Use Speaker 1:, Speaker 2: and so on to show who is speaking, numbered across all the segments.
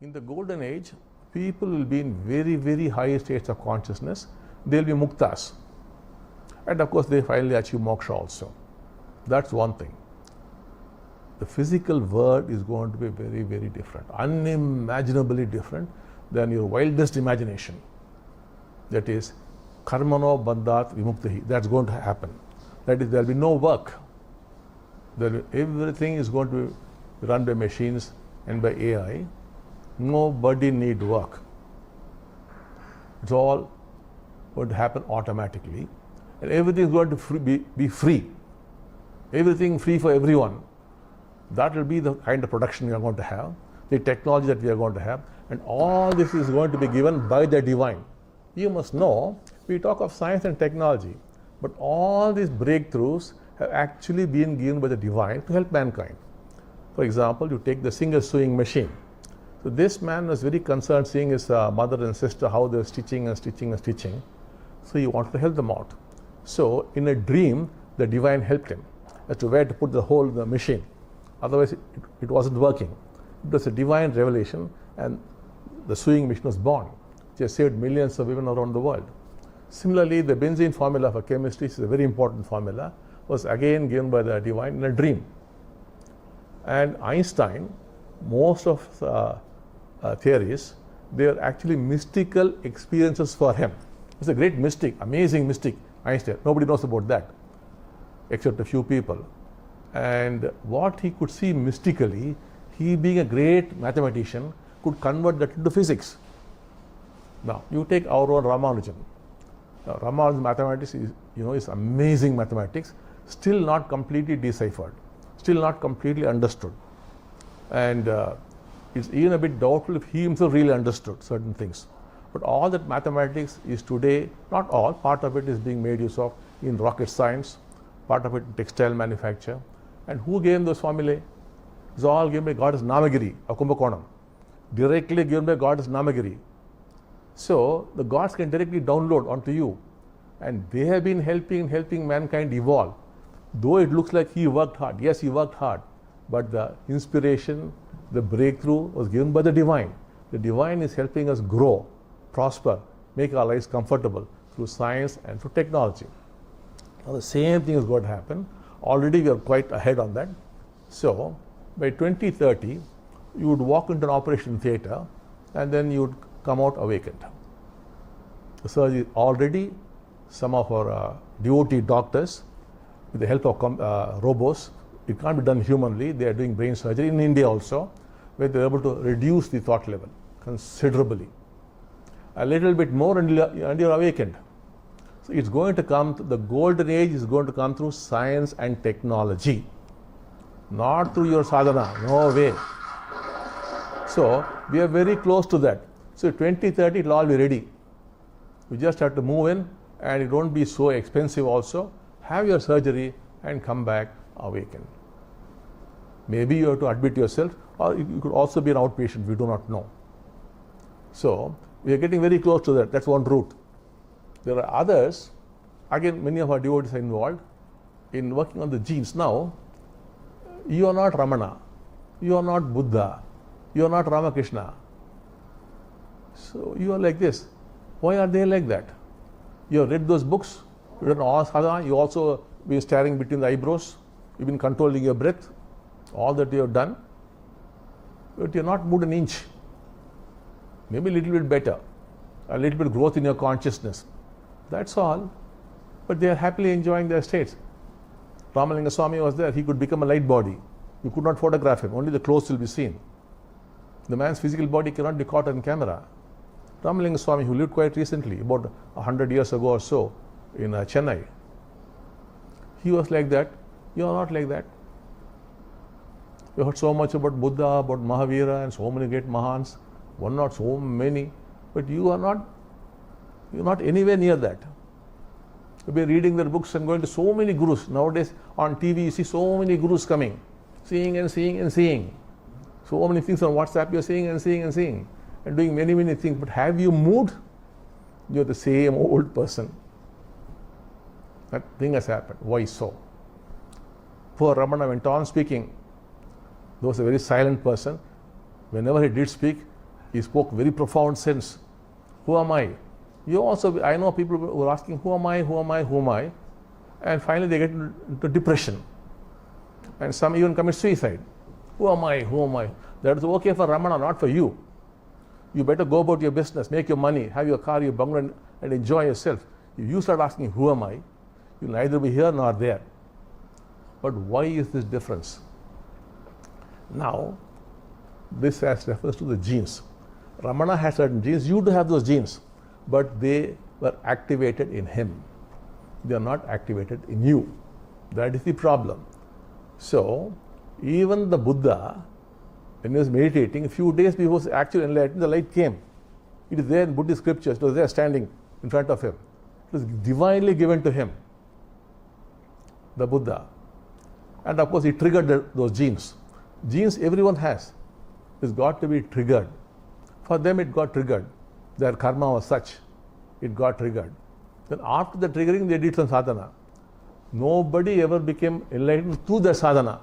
Speaker 1: In the golden age, people will be in very, very high states of consciousness. They'll be muktas. And of course, they finally achieve moksha also. That's one thing. The physical world is going to be very, very different, unimaginably different than your wildest imagination. That is, karmano bandhat vimuktahi. That's going to happen. That is, there will be no work. Everything is going to be run by machines and by AI. Nobody need work. It's all going to happen automatically. And everything is going to be free. Everything free for everyone. That will be the kind of production we are going to have, the technology that we are going to have, and all this is going to be given by the divine. You must know, we talk of science and technology, but all these breakthroughs have actually been given by the divine to help mankind. For example, you take the single sewing machine. So this man was very concerned seeing his mother and sister, how they were stitching and stitching and stitching. So he wanted to help them out. So in a dream, the divine helped him as to where to put the hole in the machine. Otherwise, it wasn't working. It was a divine revelation, and the sewing machine was born. It has saved millions of women around the world. Similarly, the benzene formula for chemistry is a very important formula, was again given by the divine in a dream. And Einstein, most of theories, they are actually mystical experiences for him. He's a great mystic, amazing mystic, Einstein. Nobody knows about that, except a few people. And what he could see mystically, he being a great mathematician, could convert that into physics. Now, you take our own Ramanujan. Now, Ramanujan mathematics is amazing mathematics, still not completely deciphered, still not completely understood. And it's even a bit doubtful if he himself really understood certain things. But all that mathematics is today, not all, part of it is being made use of in rocket science, part of it in textile manufacture. And who gave those formulae? It's all given by goddess Namagiri of Kumbhakonam, directly given by goddess Namagiri. So the gods can directly download onto you, and they have been helping mankind evolve. Though it looks like he worked hard, yes, he worked hard, but the inspiration, the breakthrough was given by the divine. The divine is helping us grow, prosper, make our lives comfortable through science and through technology. Now the same thing is going to happen. Already we are quite ahead on that. So by 2030, you would walk into an operation theatre and then you would come out awakened. The surgery already, some of our devotee doctors, with the help of robots, it can't be done humanly, they are doing brain surgery in India also, where they are able to reduce the thought level considerably. A little bit more and you are awakened. So it's going to come, the golden age is going to come through science and technology, not through your sadhana, no way. So we are very close to that. So 2030 it will all be ready. You just have to move in, and it won't be so expensive also. Have your surgery and come back awakened. Maybe you have to admit yourself, or you could also be an outpatient, we do not know. So we are getting very close to that. That's one route. There are others, again many of our devotees are involved in working on the genes. Now, you are not Ramana, you are not Buddha, you are not Ramakrishna. So you are like this. Why are they like that? You have read those books, you have done all sadhana, you also been staring between the eyebrows, you've been controlling your breath, all that you have done, but you are not moved an inch. Maybe a little bit better, a little bit growth in your consciousness. That's all. But they are happily enjoying their states. Ramalinga Swami was there, he could become a light body. You could not photograph him, only the clothes will be seen. The man's physical body cannot be caught on camera. Ramalinga Swami, who lived quite recently, about 100 years ago or so, in Chennai, he was like that. You are not like that. You heard so much about Buddha, about Mahavira, and so many great Mahans. One, not so many, but you're not anywhere near that. You've been reading their books and going to so many gurus. Nowadays on TV you see so many gurus coming, seeing and seeing and seeing. So many things on WhatsApp you're seeing and seeing and seeing, and doing many, many things. But have you moved? You're the same old person. That thing has happened. Why so? Poor Ramana went on speaking. He was a very silent person. Whenever he did speak, he spoke very profound sense. Who am I? I know people who are asking, who am I, who am I, who am I? And finally they get into depression. And some even commit suicide. Who am I, who am I? That is okay for Ramana, not for you. You better go about your business, make your money, have your car, your bungalow, and enjoy yourself. If you start asking, who am I? You'll neither be here nor there. But why is this difference? Now, this refers to the genes. Ramana has certain genes, you do have those genes, but they were activated in him. They are not activated in you. That is the problem. So, even the Buddha, when he was meditating, a few days before his actual enlightenment, the light came. It is there in Buddhist scriptures, it was there standing in front of him. It was divinely given to him, the Buddha. And of course, he triggered those genes. Genes everyone has. It's got to be triggered. For them, it got triggered. Their karma was such. It got triggered. Then after the triggering, they did some sadhana. Nobody ever became enlightened through their sadhana.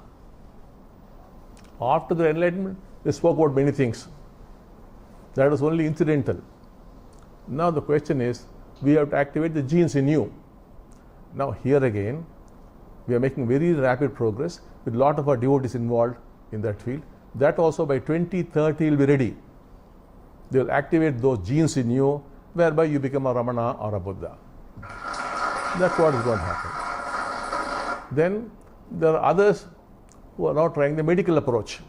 Speaker 1: After the enlightenment, they spoke about many things. That was only incidental. Now the question is, we have to activate the genes in you. Now here again, we are making very rapid progress with a lot of our devotees involved in that field. That also by 2030 will be ready. They will activate those genes in you, whereby you become a Ramana or a Buddha. That's what is going to happen. Then there are others who are now trying the medical approach.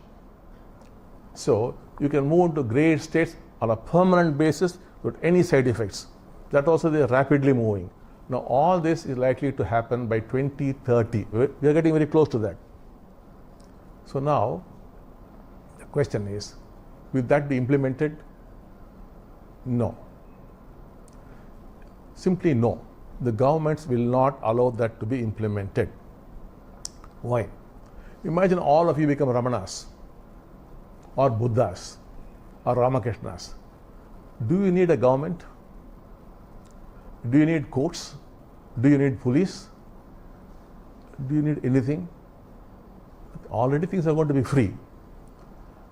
Speaker 1: So you can move into great states on a permanent basis without any side effects. That also they are rapidly moving. Now all this is likely to happen by 2030. We are getting very close to that. So now the question is, will that be implemented? No. Simply no. The governments will not allow that to be implemented. Why? Imagine all of you become Ramanas or Buddhas or Ramakrishnas. Do you need a government? Do you need courts? Do you need police? Do you need anything? Already things are going to be free.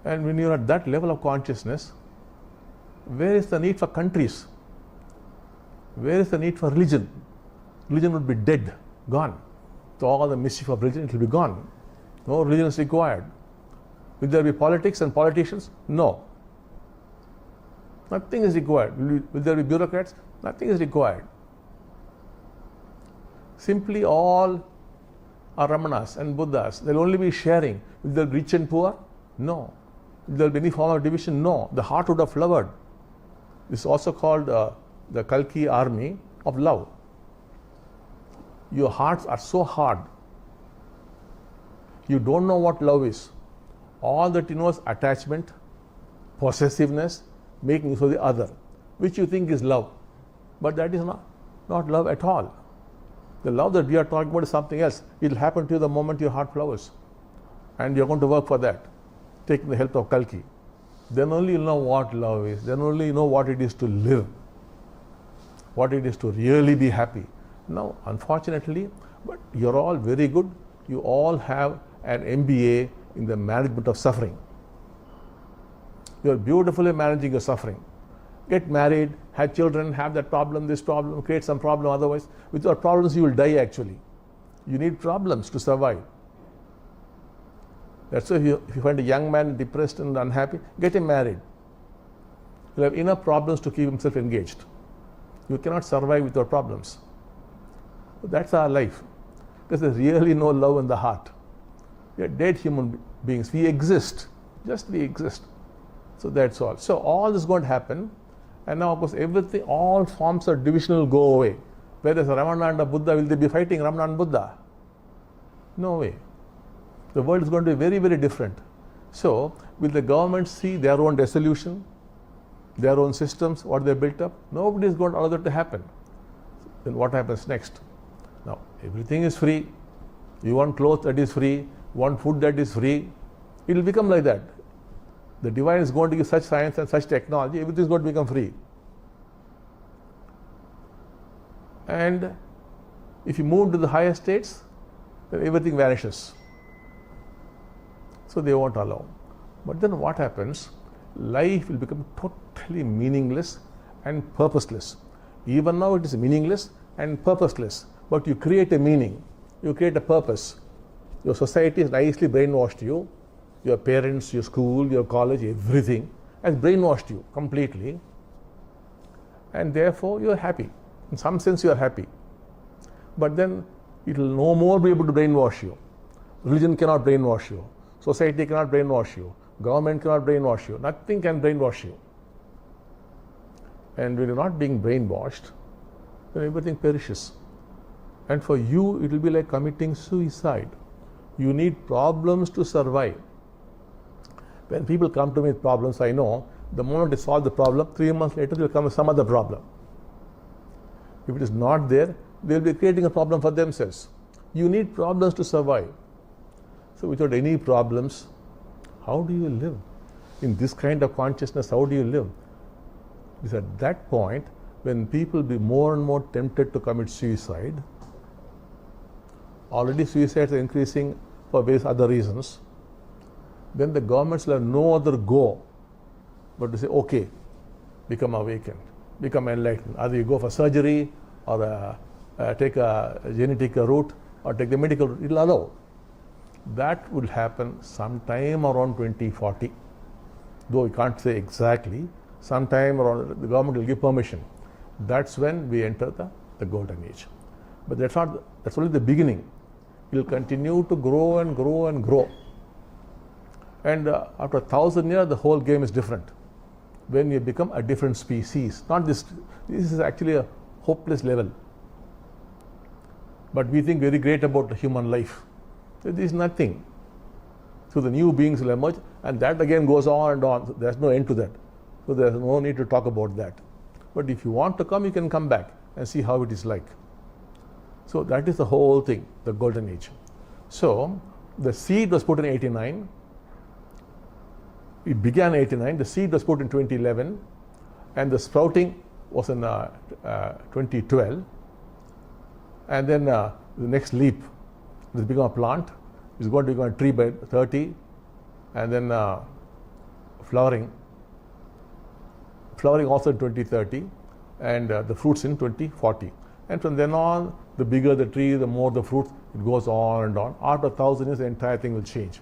Speaker 1: And when you are at that level of consciousness, where is the need for countries? Where is the need for religion? Religion would be dead, gone. So all the mischief of religion, it will be gone. No religion is required. Will there be politics and politicians? No. Nothing is required. Will there be bureaucrats? Nothing is required. Simply all are Ramanas and Buddhas. They will only be sharing. Will there be rich and poor? No. Will there be any form of division? No. The heart would have flowered. This is also called the Kalki army of love. Your hearts are so hard. You don't know what love is. All that you know is attachment, possessiveness, making use of the other, which you think is love. But that is not love at all. The love that we are talking about is something else. It will happen to you the moment your heart flowers. And you are going to work for that, taking the help of Kalki. Then only you will know what love is. Then only you know what it is to live, what it is to really be happy. Now, unfortunately, but you are all very good. You all have an MBA in the management of suffering. You are beautifully managing your suffering. Get married, have children, have that problem, this problem, create some problem otherwise. Without problems, you will die actually. You need problems to survive. That's why if you find a young man depressed and unhappy, get him married. He'll have enough problems to keep himself engaged. You cannot survive without problems. That's our life. Because there's really no love in the heart. We are dead human beings. We exist. Just we exist. So that's all. So all this is going to happen. And now, of course, everything, all forms of division will go away. Whereas Ramana and Buddha, will they be fighting Ramana and Buddha? No way. The world is going to be very, very different. So, will the government see their own dissolution, their own systems, what they built up? Nobody is going to allow that to happen. Then what happens next? Now, everything is free. You want clothes that is free, you want food that is free. It will become like that. The divine is going to give such science and such technology, everything is going to become free. And if you move to the higher states, then everything vanishes. So they won't allow. But then what happens? life will become totally meaningless and purposeless. Even now it is meaningless and purposeless, but you create a meaning, you create a purpose. Your society has nicely brainwashed you, your parents, your school, your college, everything has brainwashed you completely, and therefore you are happy. In some sense you are happy, but then it will no more be able to brainwash you. Religion cannot brainwash you, society cannot brainwash you, government cannot brainwash you, nothing can brainwash you. And when you're not being brainwashed, then everything perishes. And for you, it will be like committing suicide. You need problems to survive. When people come to me with problems, I know the moment they solve the problem, 3 months later they will come with some other problem. If it is not there, they will be creating a problem for themselves. You need problems to survive. So without any problems, how do you live? In this kind of consciousness, how do you live? It's at that point when people be more and more tempted to commit suicide. Already suicides are increasing for various other reasons. Then the governments will have no other go but to say, okay, become awakened, become enlightened. Either you go for surgery or take a genetic route or take the medical route, it will allow. That will happen sometime around 2040. Though we can't say exactly, sometime around the government will give permission. That's when we enter the golden age. But that's only the beginning. It will continue to grow and grow and grow. And after 1,000 years, the whole game is different. When you become a different species, not this is actually a hopeless level. But we think very great about the human life. There is nothing. So the new beings will emerge, and that again goes on and on. There's no end to that. So there's no need to talk about that. But if you want to come, you can come back and see how it is like. So that is the whole thing, the golden age. So the seed was put in 89. It began in 89. The seed was put in 2011, and the sprouting was in 2012. And then the next leap, it has become a plant. It's going to become a tree by 30, and then flowering also in 2030, and the fruits in 2040. And from then on, the bigger the tree, the more the fruits, it goes on and on. After 1,000 years, the entire thing will change.